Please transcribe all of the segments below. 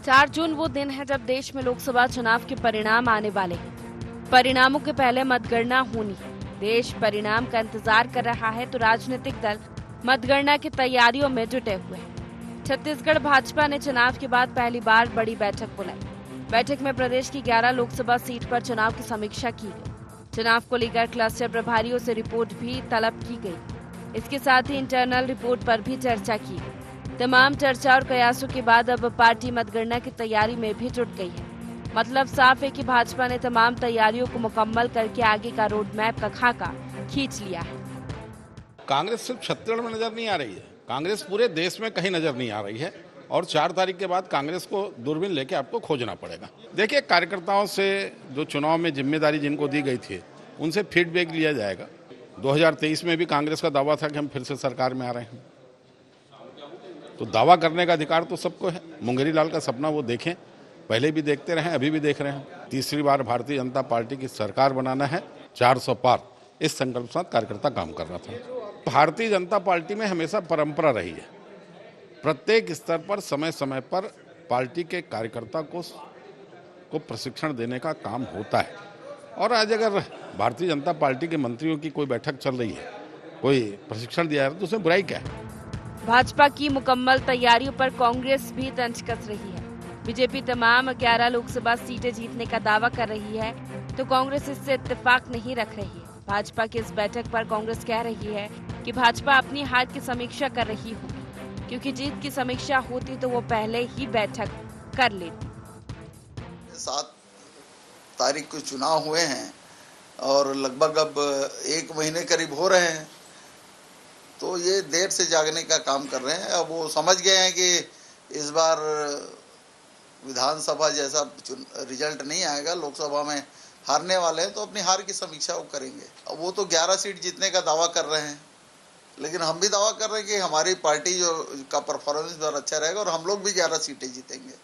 4 जून वो दिन है जब देश में लोकसभा चुनाव के परिणाम आने वाले हैं। परिणामों के पहले मतगणना होनी है। देश परिणाम का इंतजार कर रहा है तो राजनीतिक दल मतगणना की तैयारियों में जुटे हुए हैं। छत्तीसगढ़ भाजपा ने चुनाव के बाद पहली बार बड़ी बैठक बुलाई। बैठक में प्रदेश की 11 लोकसभा सीट पर चुनाव की समीक्षा की गई। चुनाव को लेकर क्लस्टर प्रभारियों से रिपोर्ट भी तलब की गई। इसके साथ ही इंटरनल रिपोर्ट पर भी चर्चा की गई। तमाम चर्चा और कयासों के बाद अब पार्टी मतगणना की तैयारी में भी जुट गई है। मतलब साफ है कि भाजपा ने तमाम तैयारियों को मुकम्मल करके आगे का रोड मैप का खाका खींच लिया है। कांग्रेस सिर्फ छत्तीसगढ़ में नजर नहीं आ रही है, कांग्रेस पूरे देश में कहीं नजर नहीं आ रही है और 4 तारीख के बाद कांग्रेस को दूरबीन लेके आपको खोजना पड़ेगा। देखिए, कार्यकर्ताओं से जो चुनाव में जिम्मेदारी जिनको दी गई थी उनसे फीडबैक लिया जाएगा। 2023 में भी कांग्रेस का दावा था कि हम फिर से सरकार में आ रहे हैं, तो दावा करने का अधिकार तो सबको है। मुंगेरी लाल का सपना वो देखें, पहले भी देखते रहे, अभी भी देख रहे हैं। तीसरी बार भारतीय जनता पार्टी की सरकार बनाना है, 400 पार, इस संकल्प के साथ कार्यकर्ता काम कर रहा था। भारतीय जनता पार्टी में हमेशा परंपरा रही है, प्रत्येक स्तर पर समय समय पर पार्टी के कार्यकर्ता को प्रशिक्षण देने का काम होता है। और आज अगर भारतीय जनता पार्टी के मंत्रियों की कोई बैठक चल रही है, कोई प्रशिक्षण दिया है, तो उसमें बुराई क्या है। भाजपा की मुकम्मल तैयारियों पर कांग्रेस भी तंज कस रही है। बीजेपी तमाम 11 लोकसभा सीटें जीतने का दावा कर रही है, तो कांग्रेस इससे इत्तेफाक नहीं रख रही है। भाजपा की इस बैठक पर कांग्रेस कह रही है कि भाजपा अपनी हार की समीक्षा कर रही होगी, क्योंकि जीत की समीक्षा होती तो वो पहले ही बैठक कर लेती। 7 तारीख को चुनाव हुए हैं और लगभग अब 1 महीने करीब हो रहे हैं, तो ये देर से जागने का काम कर रहे हैं। अब वो समझ गए हैं कि इस बार विधानसभा जैसा रिजल्ट नहीं आएगा, लोकसभा में हारने वाले हैं, तो अपनी हार की समीक्षा वो करेंगे। अब वो तो 11 सीट जीतने का दावा कर रहे हैं, लेकिन हम भी दावा कर रहे हैं कि हमारी पार्टी जो का परफॉर्मेंस बहुत अच्छा रहेगा और हम लोग भी 11 सीटें जीतेंगे।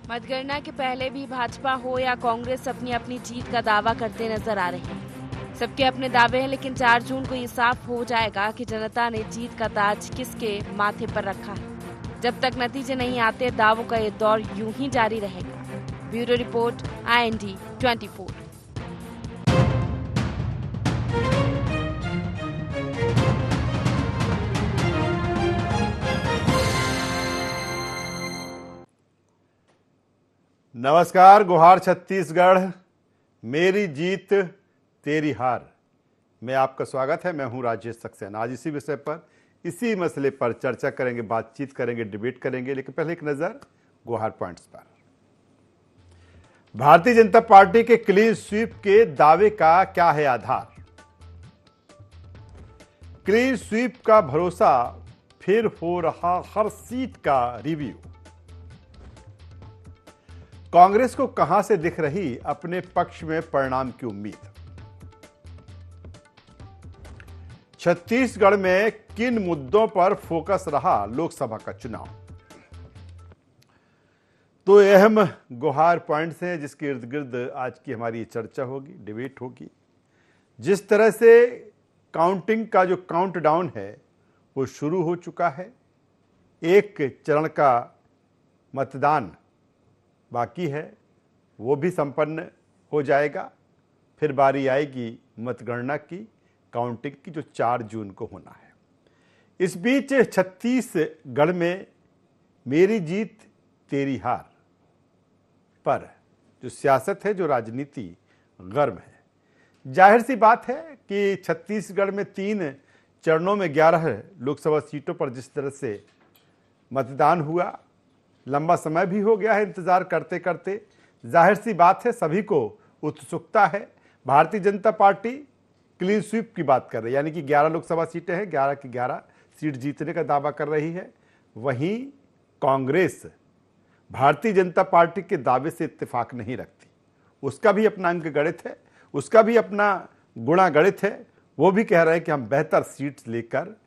मतगणना के पहले भी भाजपा हो या कांग्रेस अपनी अपनी जीत का दावा करते नजर आ रहे हैं। सबके अपने दावे हैं, लेकिन 4 जून को ये साफ हो जाएगा कि जनता ने जीत का ताज किसके माथे पर रखा है। जब तक नतीजे नहीं आते, दावों का ये दौर यूं ही जारी रहेगा। Bureau report, IND 24। नमस्कार, गुहार छत्तीसगढ़, मेरी जीत तेरी हार में आपका स्वागत है। मैं हूं राजेश सक्सेना। आज इसी विषय पर, इसी मसले पर चर्चा करेंगे, बातचीत करेंगे, डिबेट करेंगे। लेकिन पहले एक नजर गुहार पॉइंट्स पर। भारतीय जनता पार्टी के क्लीन स्वीप के दावे का क्या है आधार? क्लीन स्वीप का भरोसा, फिर हो रहा हर सीट का रिव्यू। कांग्रेस को कहां से दिख रही अपने पक्ष में परिणाम की उम्मीद? छत्तीसगढ़ में किन मुद्दों पर फोकस रहा लोकसभा का चुनाव? तो अहम गुहार पॉइंट्स हैं जिसके इर्द गिर्द आज की हमारी चर्चा होगी, डिबेट होगी। जिस तरह से काउंटिंग का जो काउंटडाउन है वो शुरू हो चुका है। एक चरण का मतदान बाकी है, वो भी संपन्न हो जाएगा। फिर बारी आएगी मतगणना की, काउंटिंग की, जो 4 जून को होना है। इस बीच छत्तीसगढ़ में मेरी जीत तेरी हार पर जो सियासत है, जो राजनीति गर्म है। जाहिर सी बात है कि छत्तीसगढ़ में 3 चरणों में 11 लोकसभा सीटों पर जिस तरह से मतदान हुआ, लंबा समय भी हो गया है इंतजार करते करते। जाहिर सी बात है सभी को उत्सुकता है। Bharatiya Janata party clean sweep की बात कर रही है, यानी कि 11 लोकसभा सीटें हैं, 11 की 11 सीट जीतने का दावा कर रही है। वहीं कांग्रेस भारतीय जनता पार्टी के दावे से इत्तेफाक नहीं रखती। उसका भी अपना अंक गणित है, उसका भी अपना गुणा गणित है। वो भी कह रहे हैं कि हम बेहतर सीट्स लेकर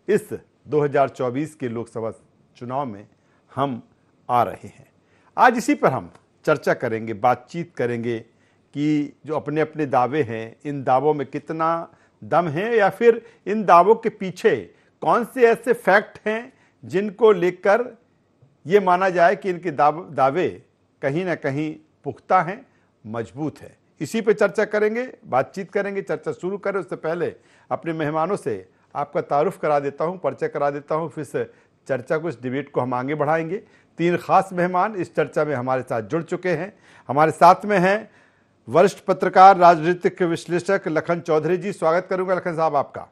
इस 2024 के लोकसभा चुनाव में हम आ रहे हैं। आज इसी पर हम चर्चा करेंगे, बातचीत करेंगे कि जो अपने अपने दावे हैं, इन दावों में कितना दम है, या फिर इन दावों के पीछे कौन से ऐसे फैक्ट हैं जिनको लेकर ये माना जाए कि इनके दावे कहीं ना कहीं पुख्ता हैं, मजबूत है। इसी पे चर्चा करेंगे, बातचीत करेंगे। चर्चा शुरू करें उससे पहले अपने मेहमानों से आपका तारुफ करा देता हूं, परिचय करा देता हूं, फिर से चर्चा को, इस डिबेट को हम आगे बढ़ाएंगे। 3 खास मेहमान इस चर्चा में हमारे साथ जुड़ चुके हैं। हमारे साथ में हैं वरिष्ठ पत्रकार, राजनीतिक विश्लेषक लखन चौधरी जी। स्वागत करूंगा लखन साहब आपका।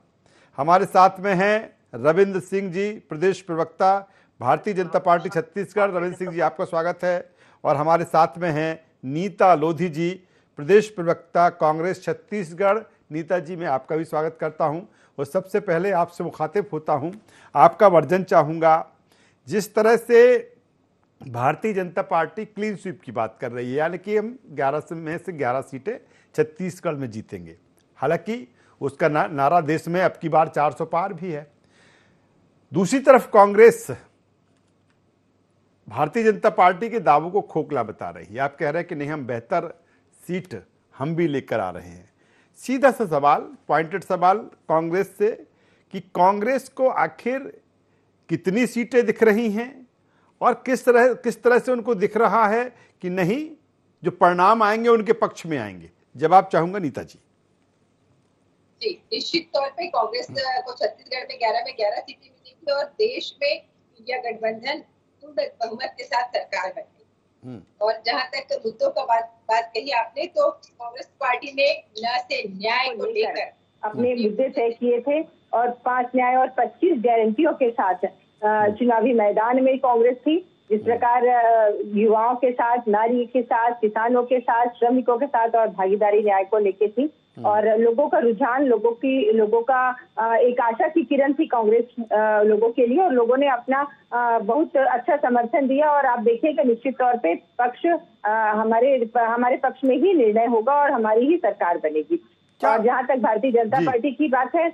हमारे साथ में हैं रविंद्र सिंह जी, प्रदेश प्रवक्ता, भारतीय जनता पार्टी छत्तीसगढ़। रविंद्र सिंह जी, आपका स्वागत है। और हमारे साथ में हैं नीता लोधी जी, प्रदेश प्रवक्ता, कांग्रेस छत्तीसगढ़। नीता जी, मैं आपका भी स्वागत करता हूं। और सबसे पहले आपसे मुखातिब होता हूं, आपका वर्जन चाहूँगा। जिस तरह से Bharatiya Janata party clean sweep की बात कर रही है, यानी कि हम 11 में से 11 सीटें छत्तीसगढ़ में जीतेंगे। हालांकि उसका नारा देश में अब की बार 400 पार भी है। दूसरी तरफ कांग्रेस भारतीय जनता पार्टी के दावों को खोखला बता रही है। आप कह रहे हैं कि नहीं, हम बेहतर सीट हम भी लेकर आ रहे हैं। सीधा सा सवाल, पॉइंटेड सवाल कांग्रेस से कि कांग्रेस को आखिर कितनी सीटें दिख रही हैं और किस तरह से उनको दिख रहा है कि नहीं जो परिणाम आएंगे उनके पक्ष में आएंगे। जवाब चाहूंगा नीता जी। जी, निश्चित तौर पे कांग्रेस को छत्तीसगढ़ में 11 सीटें मिली थी और देश में इंडिया गठबंधन पूर्ण बहुमत के साथ सरकार बनी। और जहां तक मुद्दों का बात कही आपने, तो कांग्रेस पार्टी ने न से न्याय को लेकर अपने मुद्दे तय किए थे और 5 न्याय और 25 गारंटियों के साथ चुनावी मैदान में कांग्रेस थी। जिस प्रकार युवाओं के साथ, नारी के साथ, किसानों के साथ, श्रमिकों के साथ और भागीदारी न्याय को लेके थी। और लोगों का रुझान, लोगों का एक आशा की किरण थी कांग्रेस लोगों के लिए, और लोगों ने अपना बहुत अच्छा समर्थन दिया। और आप देखिएगा निश्चित तौर पे पक्ष हमारे पक्ष में ही निर्णय होगा और हमारी ही सरकार बनेगी। और जहां तक भारतीय जनता पार्टी की बात है,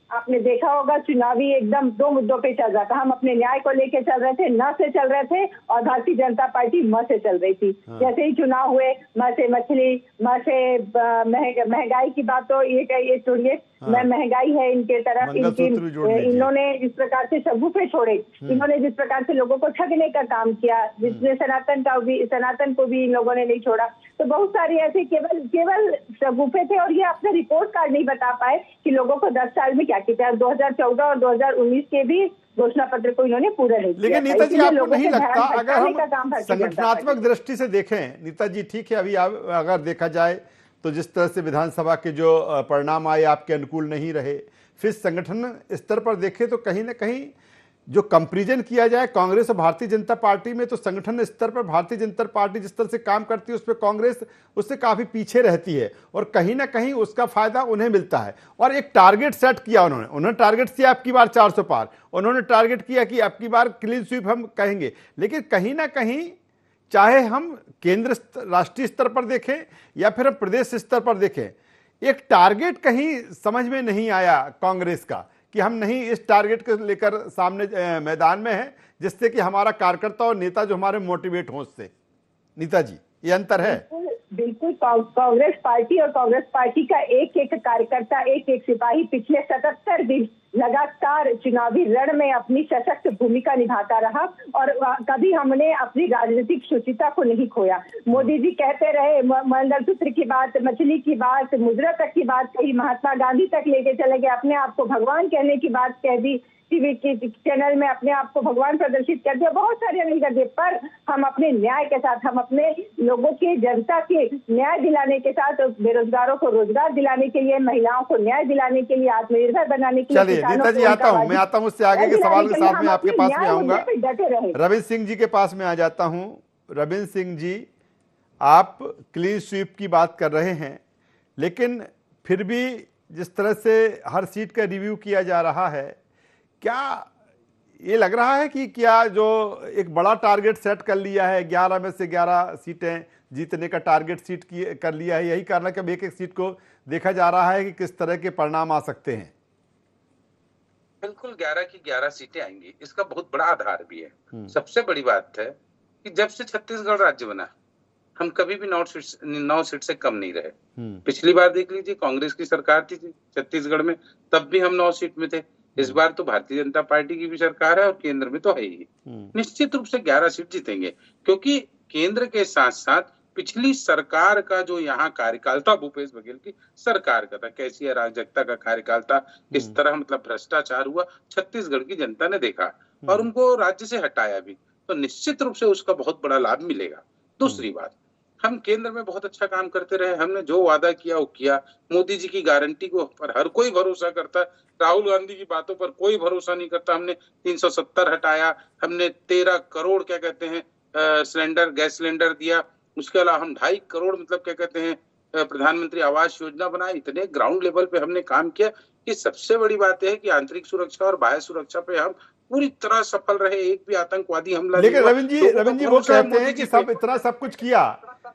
आपने देखा होगा चुनावी एकदम 2 मुद्दों पे चल रहा था। हम अपने न्याय को लेके चल रहे थे, न से चल रहे थे, और भारतीय जनता पार्टी म से चल रही थी। जैसे ही चुनाव हुए, म से मछली, म से महंगाई की बात, तो ये छोड़िए, महंगाई है इनके तरफ, इन्होंने जिस प्रकार से शगुफे छोड़े, इन्होंने जिस प्रकार से लोगों को ठगने का काम किया, जिसने सनातन को भी इन लोगों ने नहीं छोड़ा। तो बहुत सारे ऐसे केवल शगुफे थे, और ये अपना रिपोर्ट कार्ड नहीं बता पाए कि लोगों को 10 साल में क्या किया। 2014 और 2019 के भी घोषणा पत्र को इन्होंने पूरा नहीं किया। लेकिन नीता जी, आपको नहीं लगता, अगर हम संगठनात्मक दृष्टि से देखें, नीता जी ठीक है, अभी अगर देखा जाए तो जिस तरह से विधानसभा के जो परिणाम आए आपके अनुकूल नहीं रहे, फिर संगठन स्तर पर देखें तो कहीं ना कहीं जो कंपैरिजन किया जाए कांग्रेस और भारतीय जनता पार्टी में, तो संगठन स्तर पर भारतीय जनता पार्टी जिस तरह से काम करती है उस पर कांग्रेस उससे काफ़ी पीछे रहती है, और कहीं ना कहीं उसका फायदा उन्हें मिलता है। और एक टारगेट सेट किया उन्होंने टारगेट किया अब की बार 400 पार, उन्होंने टारगेट किया कि अब की बार क्लीन स्वीप हम कहेंगे। लेकिन कहीं ना कहीं चाहे हम केंद्र राष्ट्रीय स्तर पर देखें या फिर हम प्रदेश स्तर पर देखें, एक टारगेट कहीं समझ में नहीं आया कांग्रेस का कि हम नहीं इस टारगेट को लेकर सामने मैदान में है, जिससे कि हमारा कार्यकर्ता और नेता जो हमारे मोटिवेट हों उससे। नीता जी, ये अंतर है। बिल्कुल कांग्रेस पार्टी और कांग्रेस पार्टी का एक एक कार्यकर्ता, एक एक सिपाही पिछले 77 दिन लगातार चुनावी रण में अपनी सशक्त भूमिका निभाता रहा, और कभी हमने अपनी राजनीतिक शुचिता को नहीं खोया। मोदी जी कहते रहे, मंगलसूत्र की बात, मछली की बात, मुद्रा तक की बात कही, महात्मा गांधी तक लेके चले गए, अपने आप को भगवान कहने की बात कह दी, टीवी के चैनल में अपने आप को भगवान प्रदर्शित कर दिया, बहुत सारे नहीं कर दिए। पर हम अपने न्याय के साथ, हम अपने लोगों के, जनता के न्याय दिलाने के साथ, बेरोजगारों को रोजगार दिलाने के लिए, महिलाओं को न्याय दिलाने के लिए, आत्मनिर्भर बनाने के लिए। चलिए नीता जी, मैं आता हूं उससे आगे के सवाल के साथ में आपके पास में आऊंगा। रविंद्र सिंह जी के पास में आ जाता हूं। रविंद्र सिंह जी, आप क्लीन स्वीप की बात कर रहे हैं, लेकिन फिर भी जिस तरह से हर सीट का रिव्यू किया जा रहा है, क्या ये लग रहा है कि क्या जो एक बड़ा टारगेट सेट कर लिया है, 11 में से 11 सीटें जीतने का टारगेट कर लिया है, यही कारण है कि अब एक सीट को देखा जा रहा है कि किस तरह के परिणाम आ सकते हैं? बिल्कुल 11 की 11 सीटें आएंगी, इसका बहुत बड़ा आधार भी है। सबसे बड़ी बात है कि जब से छत्तीसगढ़ राज्य बना, हम कभी भी 9 सीट से कम नहीं रहे। पिछली बार देख लीजिए, कांग्रेस की सरकार थी छत्तीसगढ़ में, तब भी हम 9 सीट में थे। इस बार तो भारतीय जनता पार्टी की भी सरकार है और केंद्र में तो है ही। निश्चित रूप से 11 सीट जीतेंगे, क्योंकि केंद्र के साथ साथ पिछली सरकार का जो यहाँ कार्यकाल था, भूपेश बघेल की सरकार का था, कैसी अराजकता का कार्यकाल था, किस तरह मतलब भ्रष्टाचार हुआ, छत्तीसगढ़ की जनता ने देखा और उनको राज्य से हटाया भी, तो निश्चित रूप से उसका बहुत बड़ा लाभ मिलेगा। दूसरी बात, हम केंद्र में बहुत अच्छा काम करते रहे, हमने जो वादा किया वो किया। मोदी जी की गारंटी को पर हर कोई भरोसा करता, राहुल गांधी की बातों पर कोई भरोसा नहीं करता। हमने 370 हटाया, हमने 13 करोड़ क्या कहते हैं सिलेंडर, गैस सिलेंडर दिया। उसके अलावा हम 2.5 करोड़ मतलब क्या कहते हैं प्रधानमंत्री आवास योजना बनाई। इतने ग्राउंड लेवल पे हमने काम किया कि सबसे बड़ी बात है कि आंतरिक सुरक्षा और बाह्य सुरक्षा पे हम पूरी तरह सफल रहे। एक भी आतंकवादी हमला लेकिन रविंद्र जी वो कहते हैं कि सब इतना सब कुछ किया।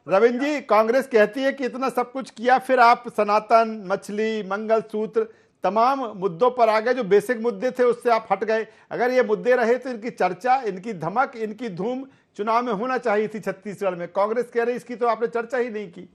रविंद्र जी, कांग्रेस कहती है कि इतना सब कुछ किया, फिर आप सनातन, मछली, मंगलसूत्र तमाम मुद्दों पर आ गए, जो बेसिक मुद्दे थे उससे आप हट गए। अगर ये मुद्दे रहे तो इनकी चर्चा, इनकी धमक, इनकी धूम चुनाव में होना चाहिए थी छत्तीसगढ़ में। कांग्रेस कह रही इसकी तो आपने चर्चा ही नहीं की।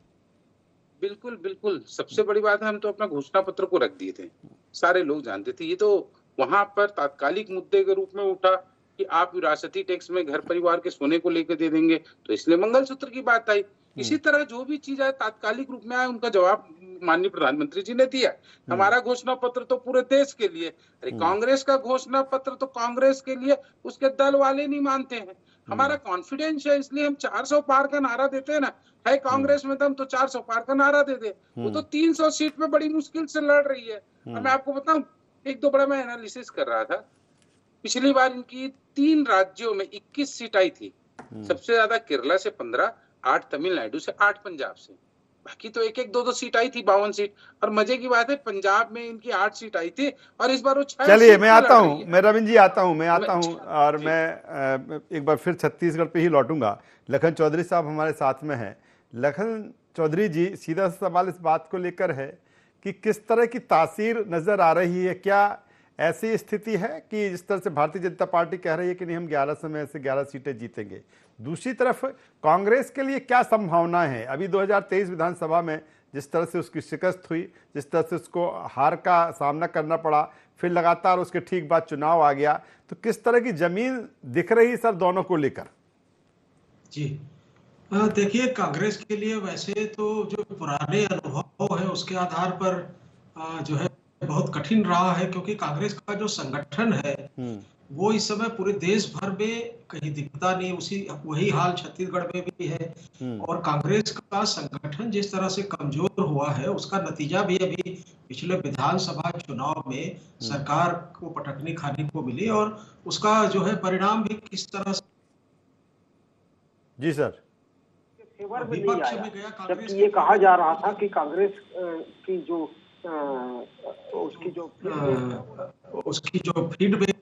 बिल्कुल बिल्कुल, सबसे बड़ी बात है हम तो अपना घोषणा पत्र को रख दिए थे, सारे लोग जानते थे। ये तो वहां पर तात्कालिक मुद्दे के रूप में उठा कि आप विरासती टैक्स में घर परिवार के सोने को लेकर दे देंगे, तो इसलिए मंगलसूत्र की बात आई। इसी तरह जो भी चीज आए तात्कालिक रूप में आए, उनका जवाब माननीय प्रधानमंत्री जी ने दिया। हमारा घोषणा पत्र तो पूरे देश के लिए, अरे कांग्रेस का घोषणा पत्र तो कांग्रेस के लिए, उसके दल वाले नहीं मानते हैं। हमारा कॉन्फिडेंस है, इसलिए हम 400 पार का नारा देते हैं ना। है कांग्रेस में तो हम तो 400 पार का नारा दे दे, वो तो 300 सीट में बड़ी मुश्किल से लड़ रही है। और मैं आपको बताऊं, एक दो बड़ा मैं एनालिसिस कर रहा था, पिछली बार इनकी 3 राज्यों में 21 सीट आई थी। सबसे ज्यादा केरला से 15, 8 तमिलनाडु से, 8 पंजाब से, बाकी तो 1-1, 2-2 सीट आई थी, 52 सीट। और मजे की बात है पंजाब में इनकी 8 सीट आई थी और इस बार वो 6। चलिए मैं आता हूं, मैं रविंद्र जी आता हूं और मैं एक बार फिर छत्तीसगढ़ पे ही लौटूंगा। लखन चौधरी साहब हमारे साथ में हैं। लखन चौधरी जी, सीधा सवाल इस बात को लेकर है कि किस तरह की तासीर नजर आ रही है? क्या ऐसी स्थिति है कि जिस तरह से भारतीय जनता पार्टी कह रही है कि नहीं हम 11 में से 11 सीटें जीतेंगे, दूसरी तरफ कांग्रेस के लिए क्या संभावनाएं हैं? अभी 2023 विधानसभा में जिस तरह से उसकी शिकस्त हुई, जिस तरह से उसको हार का सामना करना पड़ा, फिर लगातार उसके ठीक बाद चुनाव आ गया, तो किस तरह की जमीन दिख रही है सर दोनों को लेकर? जी देखिए, कांग्रेस के लिए वैसे तो जो पुराने अनुभव है उसके आधार पर जो है बहुत कठिन रहा है, क्योंकि कांग्रेस का जो संगठन है वो इस समय पूरे देश भर में कहीं दिखता नहीं। वही हाल छत्तीसगढ़ में भी है। और कांग्रेस का संगठन जिस तरह से कमजोर हुआ है उसका नतीजा भी अभी पिछले विधानसभा चुनाव में सरकार को पटकनी खाने को मिली, और उसका जो है परिणाम भी किस तरह से जी सर विपक्ष में गया। जबकि ये कहा जा रहा था कि कांग्रेस की जो उसकी जो फीडबैक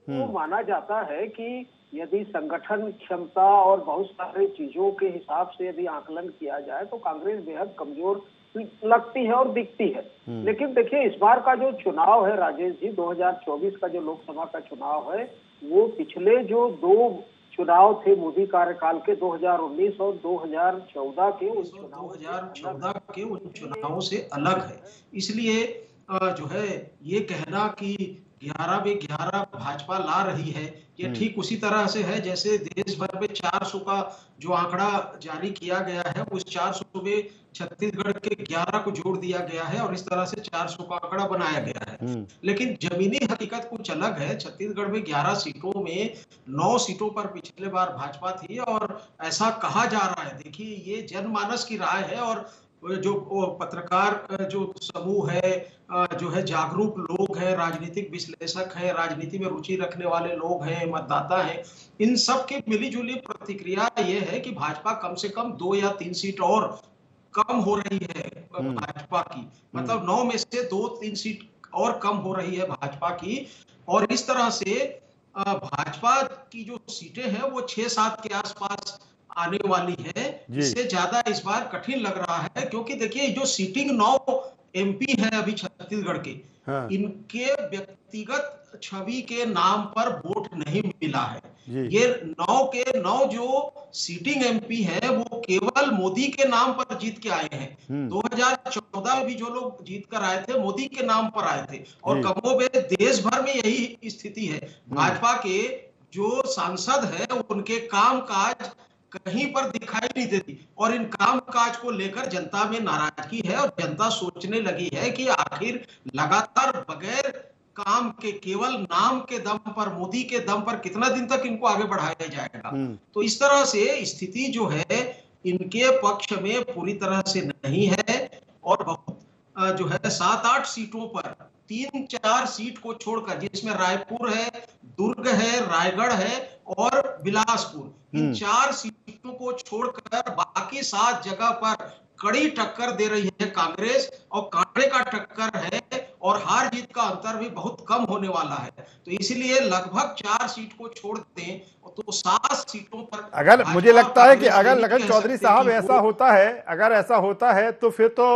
वो माना जाता है कि यदि संगठन क्षमता और बहुत सारी चीजों के हिसाब से यदि आकलन किया जाए तो कांग्रेस बेहद कमजोर लगती है और दिखती है। लेकिन देखिए, इस बार का जो चुनाव है राजेश जी, 2024 का जो लोकसभा का चुनाव है, वो पिछले जो 2 चुनाव थे मोदी कार्यकाल के 2019 और 2014 के उन चुनावों से अलग है। इसलिए जो है ये कहना कि 11 में 11 भाजपा ला रही है, ये ठीक उसी तरह से है जैसे देश भर में 400 का जो आंकड़ा जारी किया गया है, उस 400 में छत्तीसगढ़ के 11 को जोड़ दिया गया है और इस तरह से 400 का आंकड़ा बनाया गया है। लेकिन जमीनी हकीकत कुछ अलग है। छत्तीसगढ़ में 11 सीटों में 9 सीटों पर पिछले बार भाजपा थी और ऐसा कहा जा रहा है। देखिए, ये जनमानस की राय है और जो पत्रकार जो समूह है, जो है जागरूक लोग हैं, राजनीतिक विश्लेषक हैं, राजनीति में रुचि रखने वाले लोग हैं, मतदाता हैं, इन सब की मिलीजुली प्रतिक्रिया ये है कि भाजपा कम से कम 2 या 3 सीट और कम हो रही है भाजपा की। मतलब 9 में से 2-3 सीट और कम हो रही है भाजपा की। और इस तरह से भाजपा की जो सीटें हैं वो 6-7 के आसपास आने वाली है। इससे ज्यादा इस बार कठिन लग रहा है, क्योंकि देखिए जो सीटिंग 9 एमपी है अभी छत्तीसगढ़ के, इनके व्यक्तिगत छवि के नाम पर वोट नहीं मिला है। ये 9 के 9 जो सीटिंग एमपी है वो केवल मोदी के नाम पर जीत के आए हैं। 2014 में भी जो लोग जीत कर आए थे मोदी के नाम पर आए थे, और कमोबेश देश भर में यही स्थिति है। भाजपा के जो सांसद है उनके कामकाज कहीं पर दिखाई नहीं देती, और इन कामकाज को लेकर जनता में नाराजगी है, और जनता सोचने लगी है कि आखिर लगातार बगैर काम के केवल नाम के दम पर, मोदी के दम पर कितना दिन तक इनको आगे बढ़ाया जाएगा। तो इस तरह से स्थिति जो है इनके पक्ष में पूरी तरह से नहीं है, और बहुत जो है 7-8 सीटों पर 3-4 सीट को छोड़कर, जिसमें रायपुर है, दुर्ग है, रायगढ़ है और बिलासपुर, इन 4 सीटों को छोड़कर बाकी 7 जगह पर कड़ी टक्कर दे रही है कांग्रेस, और कांटे का टक्कर है, और हार जीत का अंतर भी बहुत कम होने वाला है। तो इसलिए लगभग 4 सीट को छोड़ दें तो 7 सीटों पर, अगर मुझे लगता है कि अगर लखन चौधरी साहब ऐसा होता है, अगर ऐसा होता है तो फिर तो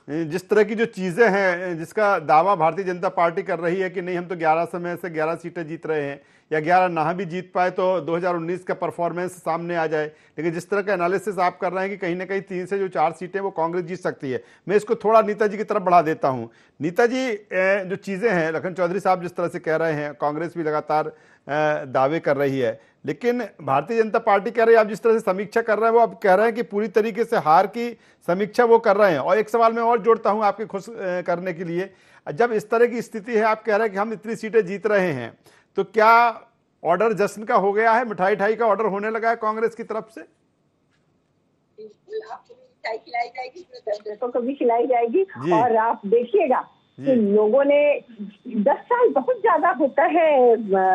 जिस तरह की जो चीजें हैं, जिसका दावा भारतीय जनता पार्टी कर रही है कि नहीं हम तो 11 समय से 11 सीटें जीत रहे हैं, या 11 ना भी जीत पाए तो 2019 का परफॉर्मेंस सामने आ जाए, लेकिन जिस तरह का एनालिसिस आप कर रहे हैं कि कहीं ना कहीं 3 से जो 4 सीटें वो कांग्रेस जीत सकती है। मैं इसको थोड़ा नीता जी की तरफ बढ़ा देता हूं। नीता जी, जो चीज़ें हैं, लखन चौधरी साहब जिस तरह से कह रहे हैं, कांग्रेस भी लगातार दावे कर रही है, लेकिन भारतीय जनता पार्टी कह रही है, आप जिस तरह से समीक्षा कर रहे हैं वो आप कह रहे हैं कि पूरी तरीके से हार की समीक्षा वो कर रहे हैं। और एक सवाल मैं और जोड़ता हूं आपके खुश करने के लिए, जब इस तरह की स्थिति है, आप कह रहे हैं कि हम इतनी सीटें जीत रहे हैं, तो क्या ऑर्डर जश्न का हो गया है, मिठाई ठाई का ऑर्डर होने लगा है कांग्रेस की तरफ से? आपको मिठाई खिलाई जाएगी, दर्शकों को भी खिलाई जाएगी, और आप देखिएगा कि लोगों ने 10 साल बहुत ज्यादा होता है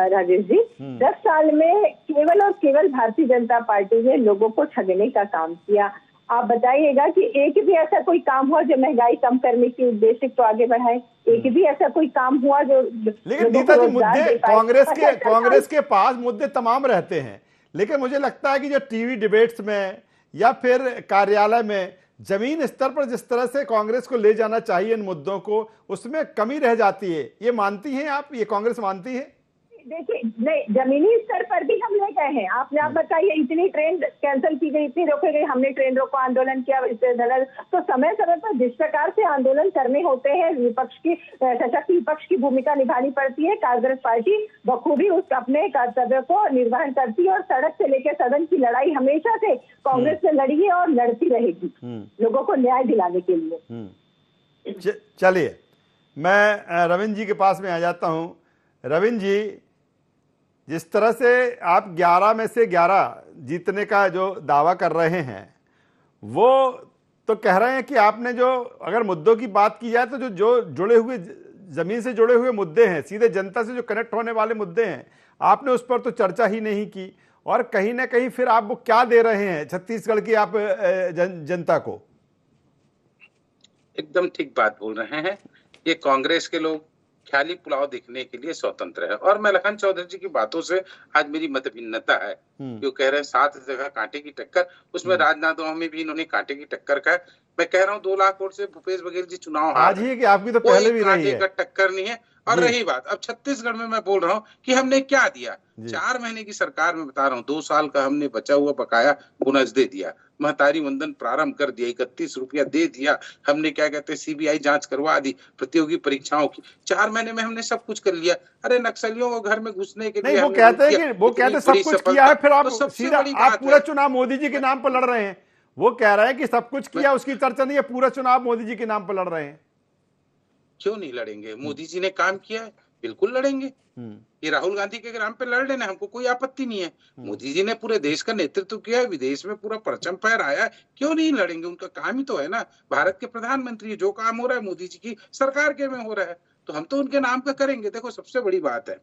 राजेश जी, 10 साल में केवल और केवल भारतीय जनता पार्टी ने लोगों को ठगने का काम किया। आप बताइएगा कि एक भी ऐसा कोई काम हुआ जो महंगाई कम करने के उद्देश्य को आगे बढ़ाए? एक भी ऐसा कोई काम हुआ जो, लेकिन नीता जी, मुद्दे कांग्रेस के पास मुद्दे तमाम रहते हैं, लेकिन मुझे लगता है कि जो टीवी डिबेट्स में या फिर कार्यालय में जमीन स्तर पर जिस तरह से कांग्रेस को ले जाना चाहिए इन मुद्दों को, उसमें कमी रह जाती है। ये मानती हैं आप, ये कांग्रेस मानती है? देखिए, नहीं, जमीनी स्तर पर भी हम ले गए हैं। आप बताइए, इतनी ट्रेन कैंसिल की गई, इतनी रोकी गई, हमने ट्रेन रोको आंदोलन किया, तो समय समय पर जिस प्रकार से आंदोलन करने होते हैं, विपक्ष की सशक्त विपक्ष की भूमिका निभानी पड़ती है। कांग्रेस पार्टी बखूबी उस अपने कर्तव्य को निर्वहन करती है, और सड़क से लेकर सदन की लड़ाई हमेशा से कांग्रेस से लड़ी है और लड़ती रहेगी लोगों को न्याय दिलाने के लिए। चलिए, मैं रविंद्र जी के पास में आ जाता हूँ। रविंद्र जी, जिस तरह से आप 11 में से 11 जीतने का जो दावा कर रहे हैं, वो तो कह रहे हैं कि आपने जो, अगर मुद्दों की बात की जाए तो जो जुड़े हुए, जमीन से जुड़े हुए मुद्दे हैं, सीधे जनता से जो कनेक्ट होने वाले मुद्दे हैं, आपने उस पर तो चर्चा ही नहीं की, और कहीं ना कहीं फिर आप वो क्या दे रहे हैं छत्तीसगढ़ की आप जनता को? एकदम ठीक बात बोल रहे हैं। ये कांग्रेस के लोग ख्याली पुलाव देखने के लिए स्वतंत्र है, और मैं लखन चौधरी जी की बातों से आज मेरी मत भिन्नता है। जो कह रहे हैं 7 जगह कांटे की टक्कर, उसमें राजनांदगांव में भी इन्होंने कांटे की टक्कर का। मैं कह रहा हूँ 2 लाख वोट से भूपेश बघेल जी चुनाव आज ही कि आपकी तो पहले भी रही है, टक्कर नहीं है। और रही बात अब छत्तीसगढ़ में, मैं बोल रहा हूँ कि हमने क्या दिया। 4 महीने की सरकार में बता रहा हूँ, 2 साल का हमने बचा हुआ बकाया बोनस दे दिया, महतारी वंदन प्रारंभ कर दिया, 31 रुपया दे दिया, हमने क्या कहते हैं सीबीआई जांच करवा दी प्रतियोगी परीक्षाओं की। 4 महीने में हमने सब कुछ कर लिया। अरे नक्सलियों को घर में घुसने के लिए वो कहते हैं कि वो कहते सब कुछ किया है, फिर आप सीधा आप पूरा चुनाव मोदी जी के नाम पर लड़ रहे हैं। वो कह रहे हैं कि सब कुछ किया, उसकी चर्चा नहीं है, पूरा चुनाव मोदी जी के नाम पर लड़ रहे हैं। क्यों नहीं लड़ेंगे? मोदी जी ने काम किया है, बिल्कुल लड़ेंगे। ये राहुल गांधी के नाम पे लड़ लेना, हमको कोई आपत्ति नहीं है। मोदी जी ने पूरे देश का नेतृत्व किया है, विदेश में पूरा परचम फहराया है, क्यों नहीं लड़ेंगे? उनका काम ही तो है ना। भारत के प्रधानमंत्री, जो काम हो रहा है मोदी जी की सरकार के में हो रहा है, तो हम तो उनके नाम का करेंगे। देखो, सबसे बड़ी बात है,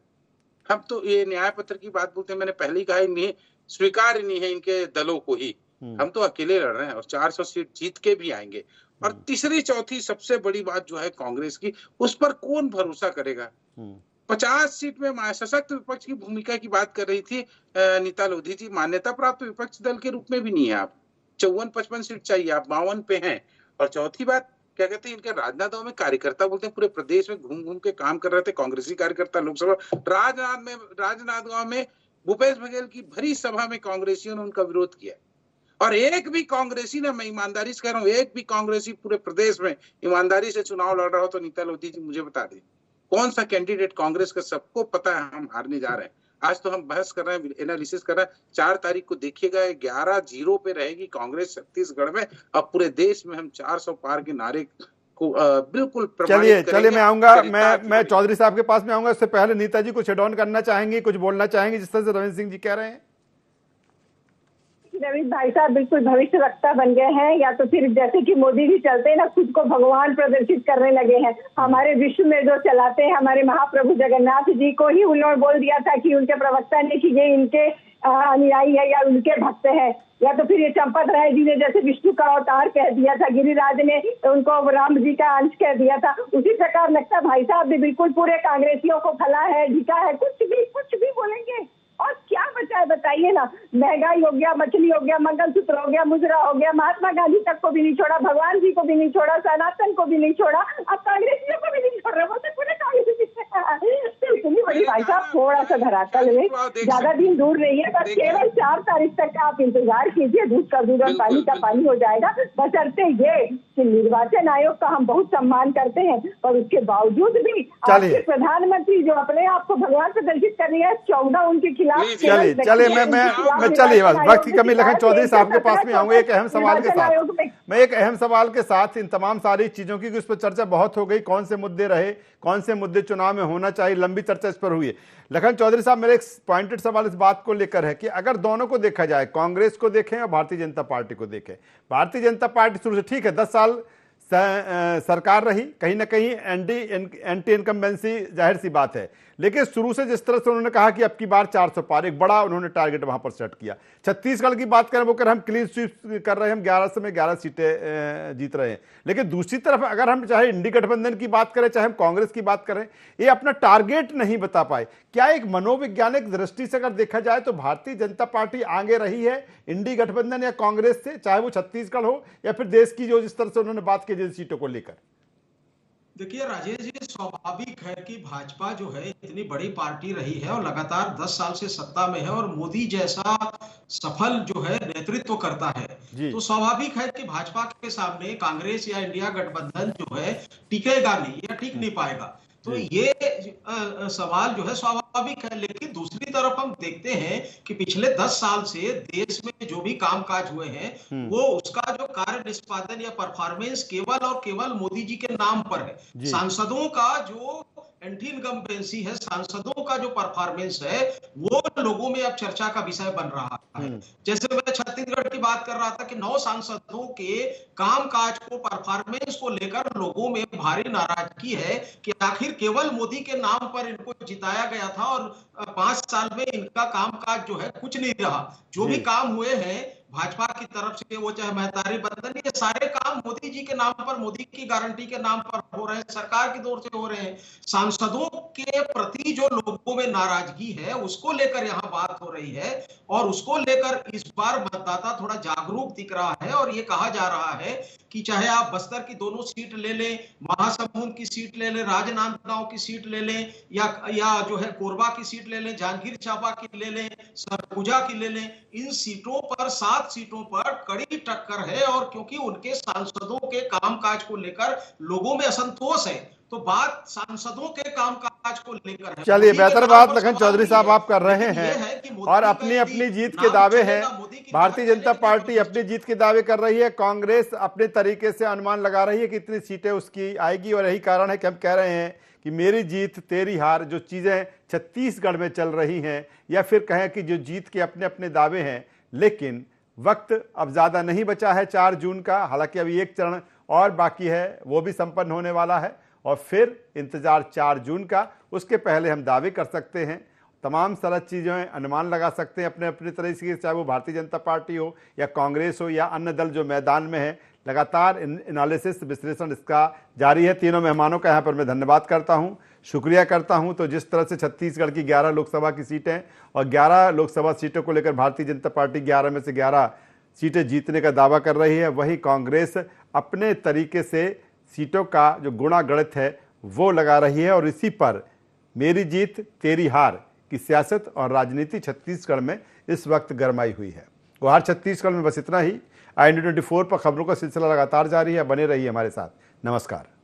हम तो ये न्याय पत्र की बात बोलते हैं, मैंने पहले ही कहा, नहीं स्वीकार नहीं है इनके दलों को ही। हम तो अकेले लड़ रहे हैं, और 400 सीट जीत के भी आएंगे। और तीसरी चौथी सबसे बड़ी बात जो है कांग्रेस की, उस पर कौन भरोसा करेगा? 50 सीट में सशक्त विपक्ष की भूमिका की बात कर रही थी नीता लोधी जी। मान्यता प्राप्त विपक्ष दल के रूप में भी नहीं है आप। 54-55 सीट चाहिए, आप 52 पे हैं। और चौथी बात, क्या कहते हैं, इनके राजनांदगांव में कार्यकर्ता बोलते हैं पूरे प्रदेश में घूम घूम के काम कर रहे थे, कांग्रेसी कार्यकर्ता लोकसभा। राजनांदगांव में भूपेश बघेल की भरी सभा में कांग्रेसियों ने उनका विरोध किया और एक भी कांग्रेसी ने, मैं ईमानदारी से कह रहा हूं, एक भी कांग्रेसी पूरे प्रदेश में ईमानदारी से चुनाव लड़ रहा हो तो नीता लोधी जी मुझे बता दें कौन सा कैंडिडेट कांग्रेस का, सबको पता है हम हारने जा रहे हैं। आज तो हम बहस कर रहे हैं, एनालिसिस कर रहे हैं, 4 तारीख को देखिएगा 11-0 पे रहेगी कांग्रेस छत्तीसगढ़ में। अब पूरे देश में हम 400 पार के नारे को बिल्कुल चलिए मैं आऊंगा, मैं चौधरी साहब के पास में आऊंगा। उससे पहले नीता जी कुछ एड ऑन करना चाहेंगे, कुछ बोलना चाहेंगे जिस तरह से रविंद्र सिंह जी कह रहे हैं? रविंद्र भाई साहब बिल्कुल भविष्य वक्ता बन गए हैं, या तो फिर जैसे कि मोदी जी चलते हैं ना, खुद को भगवान प्रदर्शित करने लगे हैं। हमारे विश्व में जो चलाते हैं हमारे महाप्रभु जगन्नाथ जी को ही उन्होंने बोल दिया था कि उनके प्रवक्ता ने कि ये इनके अनुयायी है या उनके भक्त है, या तो फिर ये चंपत राय जी ने जैसे विष्णु का अवतार कह दिया था, गिरिराज ने उनको राम जी का अंश कह दिया था। उसी प्रकार लगता भाई साहब भी बिल्कुल पूरे कांग्रेसियों को फला है, ढीका है, कुछ भी बोलेंगे। और क्या बचा है बताइए ना, महंगाई हो गया, मछली हो गया, मंगलसूत्र हो गया, मुजरा हो गया, महात्मा गांधी तक को भी नहीं छोड़ा, भगवान जी को भी नहीं छोड़ा, सनातन को भी नहीं छोड़ा, अब कांग्रेसियों को भी नहीं छोड़ रहे, वो तो पूरे कांग्रेसी। इतनी बड़ी भाई साहब, थोड़ा सा धरातल में, ज्यादा दिन दूर नहीं है, बस केवल 4 तारीख तक का आप इंतजार कीजिए, दूध का दूध और पानी का पानी हो जाएगा। बशर्ते ये कि निर्वाचन आयोग का हम बहुत सम्मान करते हैं, पर उसके बावजूद भी आपके प्रधानमंत्री जो अपने आप को भगवान प्रदर्शित कर रही है, 14 उनके खिलाफ। चलिए चलिए बस वक्त की कमी, लखन चौधरी साहब के पास में आऊंगा एक अहम सवाल के साथ। मैं एक अहम सवाल के साथ इन तमाम सारी चीजों की, उस पर चर्चा बहुत हो गई, कौन से मुद्दे रहे, कौन से मुद्दे चुनाव में होना चाहिए, लंबी चर्चा इस पर हुई है। लखन चौधरी साहब, मेरा एक पॉइंटेड सवाल इस बात को लेकर है कि अगर दोनों को देखा जाए, कांग्रेस को देखें और भारतीय जनता पार्टी को देखें, भारतीय जनता पार्टी शुरू से ठीक है 10 साल सरकार रही, कहीं ना कहीं एंटी इनकम्बेंसी जाहिर सी बात है, लेकिन शुरू से जिस तरह से उन्होंने कहा कि अब की बार 400 पार, एक बड़ा उन्होंने टारगेट वहां पर सेट किया। छत्तीसगढ़ की बात करें, वो कर हम क्लीन स्वीप कर रहे हैं, हम 11 से में 11 सीटें जीत रहे हैं। लेकिन दूसरी तरफ अगर हम चाहे इंडी गठबंधन की बात करें, चाहे हम कांग्रेस की बात करें, ये अपना टारगेट नहीं बता पाए। क्या एक मनोवैज्ञानिक दृष्टि से अगर देखा जाए तो भारतीय जनता पार्टी आगे रही है इंडी गठबंधन या कांग्रेस से, चाहे वो छत्तीसगढ़ हो या फिर देश की जो जिस तरह से उन्होंने बात की जिन सीटों को लेकर? देखिए राजेश जी, स्वाभाविक है कि भाजपा जो है इतनी बड़ी पार्टी रही है और लगातार 10 साल से सत्ता में है और मोदी जैसा सफल जो है नेतृत्व करता है, तो स्वाभाविक है कि भाजपा के सामने कांग्रेस या इंडिया गठबंधन जो है टिकेगा नहीं या टिक नहीं पाएगा। तो ये सवाल जो है स्वाभाविक है। लेकिन दूसरी तरफ हम देखते हैं कि पिछले 10 साल से देश में जो भी कामकाज हुए हैं वो उसका जो कार्य निष्पादन या परफॉर्मेंस केवल और केवल मोदी जी के नाम पर है। सांसदों का जो एंटी इनकम्बेंसी है, सांसदों का जो परफॉर्मेंस है, वो लोगों में अब चर्चा का विषय बन रहा है। जैसे मैं छत्तीसगढ़ की बात कर रहा था कि 9 सांसदों के कामकाज को, परफॉर्मेंस को लेकर लोगों में भारी नाराजगी है कि आखिर केवल मोदी के नाम पर इनको जिताया गया था और 5 साल में इनका कामकाज जो है कुछ नहीं रहा। जो भी काम हुए हैं भाजपा की तरफ से, वो चाहे महतारी बंधन, ये सारे काम मोदी जी के नाम पर, मोदी की गारंटी के नाम पर हो रहे हैं, सरकार की ओर से हो रहे हैं। सांसदों के प्रति जो लोगों में नाराजगी है उसको लेकर यहाँ बात हो रही है और उसको लेकर इस बार मतदाता थोड़ा जागरूक दिख रहा है। और ये कहा जा रहा है कि चाहे आप बस्तर की दोनों सीट ले लें, महासमुंद की सीट ले लें, राजनांदगांव की सीट ले लें, या जो है कोरबा की सीट ले लें, जांजगीर चांपा की ले लें, सरगुजा की ले लें, इन सीटों पर 7 सीटों पर कड़ी टक्कर है। और क्योंकि उनके सांसदों के कामकाज को लेकर लोगों में असंतोष है, तो बात सांसदों के कामकाज को लेकर है। चलिए, बेहतर बात लखन चौधरी साहब आप कर रहे हैं और अपनी जीत के दावे हैं। भारतीय जनता पार्टी अपनी जीत के दावे कर रही है, कांग्रेस अपने तरीके से अनुमान लगा रही है कि इतनी सीटें उसकी आएगी। और यही कारण है कि हम कह रहे हैं कि मेरी जीत तेरी हार, जो चीजें छत्तीसगढ़ में चल रही हैं, या फिर कहें कि जो जीत के अपने अपने दावे हैं, लेकिन वक्त अब ज्यादा नहीं बचा है 4 जून का। हालांकि अभी एक चरण और बाकी है, वो भी संपन्न होने वाला है और फिर इंतजार 4 जून का। उसके पहले हम दावे कर सकते हैं, तमाम सारा चीज़ें अनुमान लगा सकते हैं अपने अपने तरह से, चाहे वो भारतीय जनता पार्टी हो या कांग्रेस हो या अन्य दल जो मैदान में है। लगातार एनालिसिस, विश्लेषण इसका जारी है। तीनों मेहमानों का यहाँ पर मैं धन्यवाद करता हूँ, शुक्रिया करता हूँ। तो जिस तरह से छत्तीसगढ़ की 11 लोकसभा की सीटें और 11 लोकसभा सीटों को लेकर भारतीय जनता पार्टी 11 में से 11 सीटें जीतने का दावा कर रही है, वही कांग्रेस अपने तरीके से सीटों का जो गुणा गणित है वो लगा रही है। और इसी पर मेरी जीत तेरी हार, कि सियासत और राजनीति छत्तीसगढ़ में इस वक्त गरमाई हुई है। गुहार छत्तीसगढ़ में बस इतना ही। IND 24 पर खबरों का सिलसिला लगातार जारी है, बने रहिए हमारे साथ। नमस्कार।